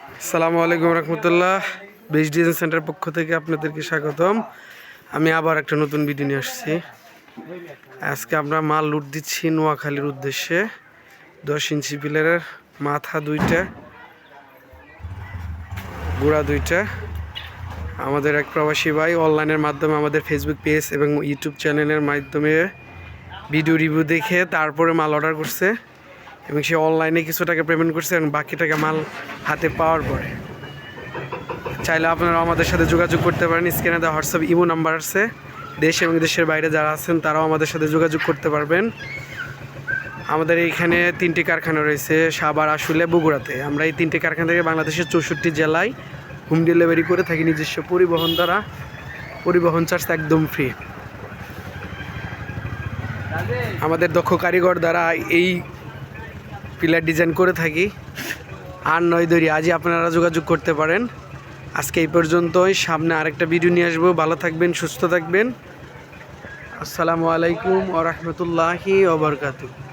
আসসালামু আলাইকুম রহমতুল্লাহ। Best design centre পক্ষ থেকে আপনাদেরকে স্বাগতম। আমি আবার একটা নতুন ভিডিও নিয়ে আসছি। আজকে আমরা মাল লুট দিচ্ছি নোয়াখালীর উদ্দেশ্যে। 10 ইঞ্চি পিলারের মাথা 2টা, গোড়া 2টা। আমাদের এক প্রবাসী ভাই অনলাইনের মাধ্যমে আমাদের ফেসবুক পেজ এবং ইউটিউব চ্যানেলের মাধ্যমে ভিডিও রিভিউ দেখে তারপরে মাল অর্ডার করছে এবং সে অনলাইনে কিছু টাকা পেমেন্ট করছে এবং বাকি টাকা মাল হাতে পাওয়ার পরে। চাইলে আপনারা আমাদের সাথে যোগাযোগ করতে পারেন। স্ক্রিনে দেওয়া হোয়াটসঅ্যাপ ইমো নাম্বার আছে। দেশ এবং দেশের বাইরে যারা আছেন তারাও আমাদের সাথে যোগাযোগ করতে পারবেন। আমাদের এইখানে 3টি কারখানা রয়েছে, সাভার, আশুলিয়া, বগুড়াতে। আমরা এই 3টি কারখানা থেকে বাংলাদেশের 64 জেলায় হোম ডেলিভারি করে থাকি নিজস্ব পরিবহন দ্বারা। পরিবহন চার্জ একদম ফ্রি। আমাদের দক্ষ কারিগর দ্বারা এই পিলার ডিজাইন করে থাকি। আর নয় দেরি, আজই আপনারা যোগাযোগ করতে পারেন। আজকে এই পর্যন্তই। সামনে আরেকটা ভিডিও নিয়ে আসবো। ভালো থাকবেন, সুস্থ থাকবেন। আসসালামু আলাইকুম ওয়া রাহমাতুল্লাহি ওয়া বারাকাতুহু।